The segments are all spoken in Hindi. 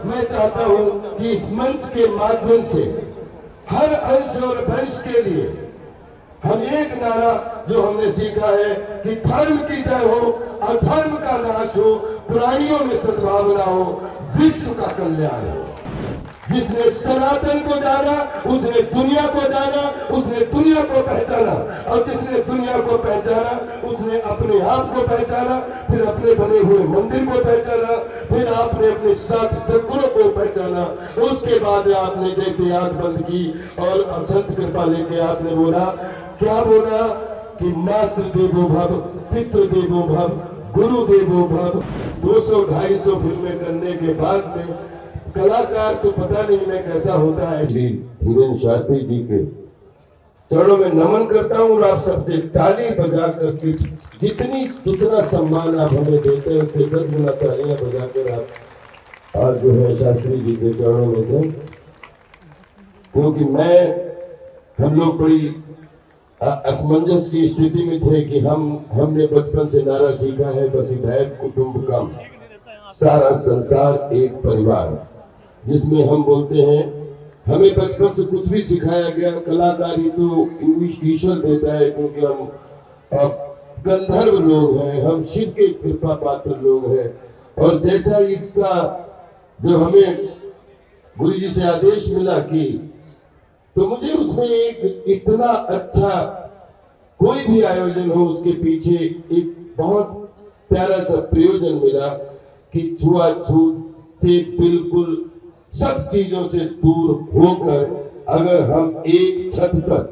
मैं चाहता हूं कि इस मंच के माध्यम से हर अंश और वंश के लिए हम एक नारा जो हमने सीखा है कि धर्म की जय हो, अधर्म का नाश हो, प्राणियों में सद्भावना हो, विश्व का कल्याण हो। जिसने सनातन को जाना उसने दुनिया को जाना, उसने दुनिया को पहचाना, और जिसने दुनिया को पहचाना उसने अपने आप को पहचाना, फिर अपने बने हुए मंदिर को पहचाना, फिर आपने अपने साथ चक्रों को पहचाना। उसके बाद आपने जैसे आंख बंद की और संत कृपा लेके आपने बोला, क्या बोला कि मातृ देवो भव, पितृ देवो भव, गुरु देवो भव। 200-250 फिल्में करने के बाद में कलाकार तो पता नहीं मैं कैसा होता है। श्री धीरेन्द्र शास्त्री जी के चरणों में नमन करता हूँ और आप सबसे ताली बजा करके जितना सम्मान आप हमें देते हैं उससे 10 गुना तालियां बजाकर आप आज जो है शास्त्री जी के चरणों में दें। क्योंकि हम लोग बड़ी असमंजस की स्थिति में थे कि हमने बचपन से नारा सीखा है, वसुधैव कुटुंबकम, सारा संसार एक परिवार, जिसमें हम बोलते हैं हमें बचपन से कुछ भी सिखाया गया, कलाकारी तो ईश्वर देता है, क्योंकि हम गंधर्व लोग हैं, हम शिव के कृपा पात्र लोग हैं। और जैसा इसका जब हमें गुरु जी से आदेश मिला कि, तो मुझे उसमें एक इतना अच्छा कोई भी आयोजन हो उसके पीछे एक बहुत प्यारा सा प्रयोजन मिला कि छुआछूत से बिल्कुल सब चीजों से दूर होकर अगर हम एक छत पर,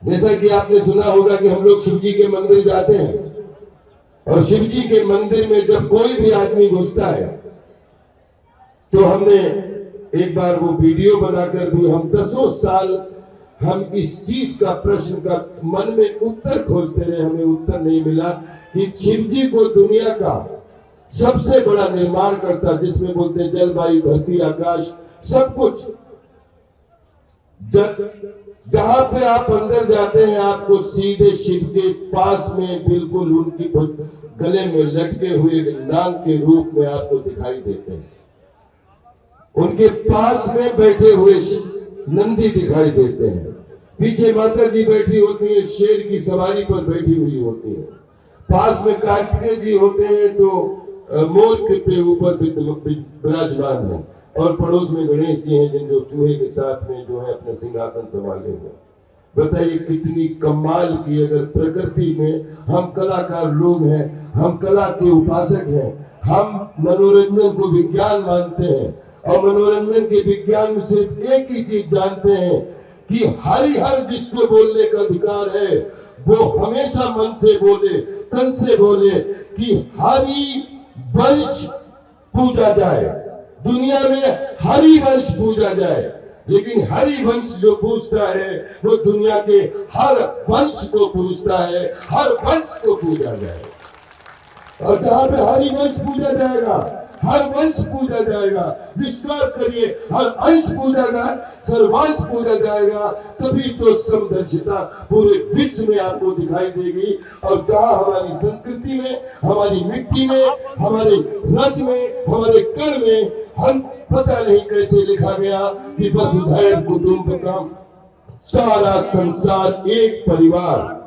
जैसा कि आपने सुना होगा कि हम लोग शिव जी के मंदिर जाते हैं और शिव जी के मंदिर में जब कोई भी आदमी घुसता है तो हमने एक बार वो वीडियो बनाकर भी हम 10 साल हम इस चीज का प्रश्न का मन में उत्तर खोजते रहे, हमें उत्तर नहीं मिला कि शिव जी को दुनिया का सबसे बड़ा निर्माण करता, जिसमें बोलते हैं जल वायु धरती आकाश सब कुछ, जहां पे आप अंदर जाते हैं आपको सीधे शिव के पास में बिल्कुल उनकी गले में लटके हुए नाग के रूप में आपको दिखाई देते हैं, उनके पास में बैठे हुए नंदी दिखाई देते हैं, पीछे माता जी बैठी होती है, शेर की सवारी पर बैठी हुई होती है, पास में कार्तिकेय जी होते हैं तो मोर के ऊपर विराजमान है, और पड़ोस में गणेश जी हैं जिनको चूहे के साथ में जो है अपने सिंहासन संभाले हुए। बताइए कितनी कमाल की, अगर प्रकृति में हम कलाकार लोग हैं, हम कला के उपासक हैं, हम मनोरंजन को विज्ञान मानते हैं और मनोरंजन के विज्ञान में सिर्फ एक ही चीज जानते हैं कि हरिहर जिसको बोलने का अधिकार है वो हमेशा मन से बोले, तन से बोले कि हरि वंश पूजा जाए, दुनिया में हरि वंश पूजा जाए। लेकिन हरि वंश जो पूजता है वो दुनिया के हर वंश को पूजता है, हर वंश को पूजा जाए। और जहां पे हरि वंश पूजा जाएगा, हर वंश पूजा जाएगा, विश्वास करिए हर अंश पूजा जाए, सर्वांश पूजा जाएगा, तभी तो समदर्शिता पूरे विश्व में आपको दिखाई देगी। और जहां हमारी संस्कृति में, हमारी मिट्टी में, हमारे रज में, हमारे कण में हम पता नहीं कैसे लिखा गया कि वसुधैव कुटुंबकम, सारा संसार एक परिवार।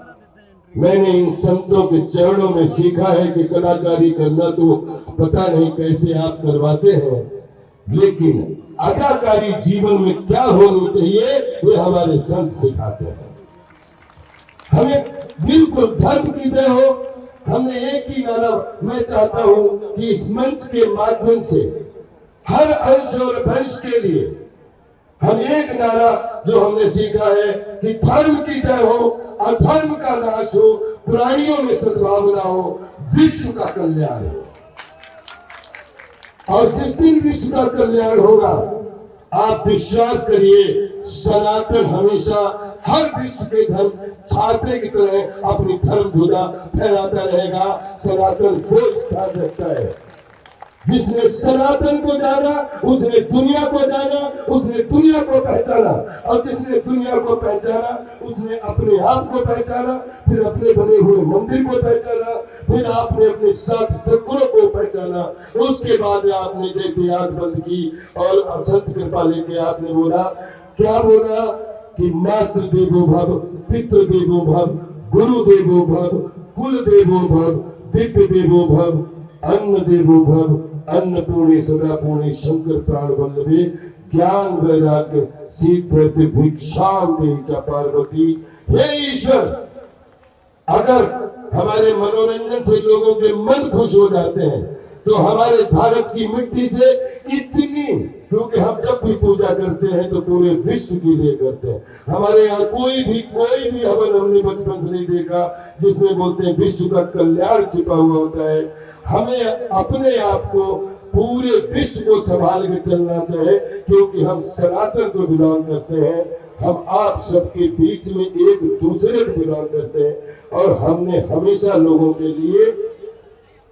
मैंने इन संतों के चरणों में सीखा है कि कलाकारी करना तो पता नहीं कैसे आप करवाते हैं, लेकिन अदाकारी जीवन में क्या होनी चाहिए वे हमारे संत सिखाते हैं। हमें बिल्कुल धर्म की जय हो। हमने एक ही नारा, मैं चाहता हूं कि इस मंच के माध्यम से हर अंश और वंश के लिए हम एक नारा जो हमने सीखा है कि धर्म की जय हो, अधर्म का नाश हो, प्राणियों में सद्भावना हो, विश्व का कल्याण हो। और जिस दिन विश्व का कल्याण होगा आप विश्वास करिए सनातन हमेशा हर विश्व के धर्म छात्रे की तरह अपनी धर्म ध्वजा फहराता रहेगा। सनातन को स्थान रखता है। जिसने सनातन को जाना उसने दुनिया को जाना, उसने दुनिया को पहचाना, और जिसने दुनिया को पहचाना उसने अपने आप को पहचाना, फिर अपने बने हुए मंदिर को पहचाना, फिर आपने अपने साथ ठाकुरों को पहचाना। उसके बाद आपने जैसे आंख बंद की और संत कृपा लेके आपने बोला, क्या बोला कि मातृ देवो भव, पितृ देवो भव, गुरु देवो भव, कुल देवो भव, दिव्य देवो भव, अन्न देवो भव, अन्नपूर्णे सदा पूर्णे शंकर प्राण वल्लभे, ज्ञान वैराग्य सिद्ध भिक्षाम देहि च पार्वती। हे ईश्वर, अगर हमारे मनोरंजन से लोगों के मन खुश हो जाते हैं तो हमारे भारत की मिट्टी से इतनी, क्योंकि हम जब भी पूजा करते हैं तो पूरे विश्व के लिए करते हैं। हमारे यहाँ कोई भी हवन हमने बचपन से नहीं देखा जिसमें बोलते हैं विश्व का कल्याण छिपा हुआ होता है। हमें अपने आप को पूरे विश्व को संभाल के चलना चाहिए, क्योंकि हम सनातन को बिलोंग करते हैं। हम आप सबके बीच में एक दूसरे को बिलोंग करते हैं, और हमने हमेशा लोगों के लिए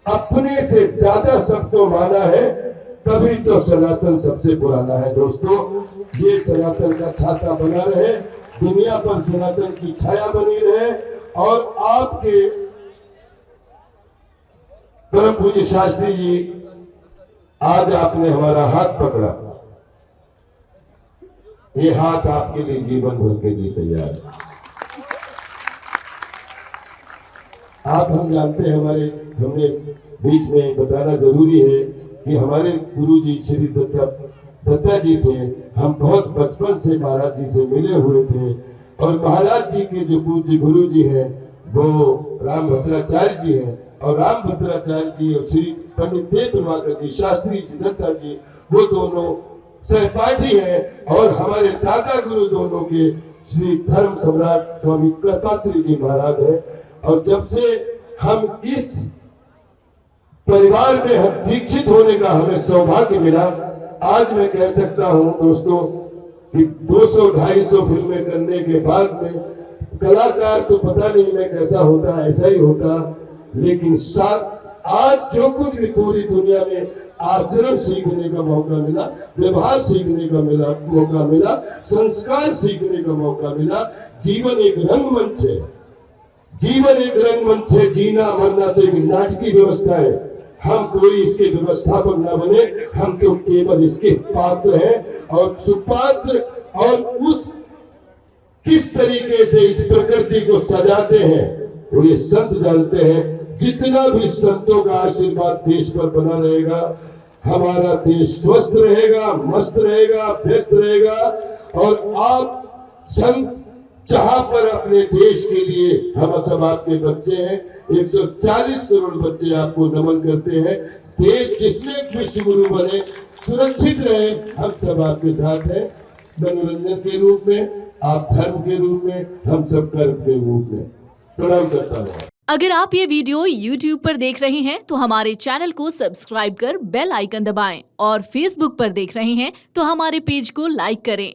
अपने से ज्यादा सबको माना है, तभी तो सनातन सबसे पुराना है। दोस्तों, ये सनातन का छाता बना रहे, दुनिया पर सनातन की छाया बनी रहे, और आपके परम पूज्य शास्त्री जी, आज आपने हमारा हाथ पकड़ा, ये हाथ आपके लिए जीवन भर के लिए तैयार है। आप हम जानते हैं, हमने बीच में बताना जरूरी है कि हमारे गुरुजी श्री दत्ता जी थे। हम बहुत बचपन से महाराज जी से मिले हुए थे, और महाराज जी के जो पूज्य गुरु जी हैं वो राम भद्राचार्य जी हैं, और राम भद्राचार्य जी और श्री पंडित देव प्रभाकर जी, शास्त्री जी, दत्ता जी, वो दोनों सहपाठी हैं। और हमारे दादा गुरु दोनों के श्री धर्म सम्राट स्वामी कृपात्री जी महाराज है। और जब से हम इस परिवार में हम दीक्षित होने का हमें सौभाग्य मिला, आज मैं कह सकता हूं दोस्तों कि 200-250 फिल्में करने के बाद में कलाकार तो पता नहीं मैं कैसा होता, ऐसा ही होता, लेकिन आज जो कुछ भी पूरी दुनिया में आचरण सीखने का मौका मिला, व्यवहार सीखने का मौका मिला, संस्कार सीखने का मौका मिला। जीवन एक रंगमंच है, जीवन एक रंगमंच है, जीना मरना तो एक नाटकीय व्यवस्था है। हम कोई इसके व्यवस्थापक ना बने, हम तो केवल इसके पात्र हैं, और सुपात्र, और उस किस तरीके से इस प्रकृति को सजाते हैं वो ये संत जानते हैं। जितना भी संतों का आशीर्वाद देश पर बना रहेगा, हमारा देश स्वस्थ रहेगा, मस्त रहेगा, व्यस्त रहेगा। और आप संत जहां पर अपने देश के लिए, हम सब आपके बच्चे हैं, 140 करोड़ बच्चे आपको नमन करते हैं। देश जिसमें विश्व गुरु बने, सुरक्षित रहे, हम सब आपके साथ हैं, मनोरंजन के रूप में, आप धर्म के रूप में, हम सब कर्म के रूप में। प्रणाम करता हूँ। अगर आप ये वीडियो YouTube पर देख रहे हैं तो हमारे चैनल को सब्सक्राइब कर बेल आइकन दबाएं, और Facebook पर देख रहे हैं तो हमारे पेज को लाइक करें।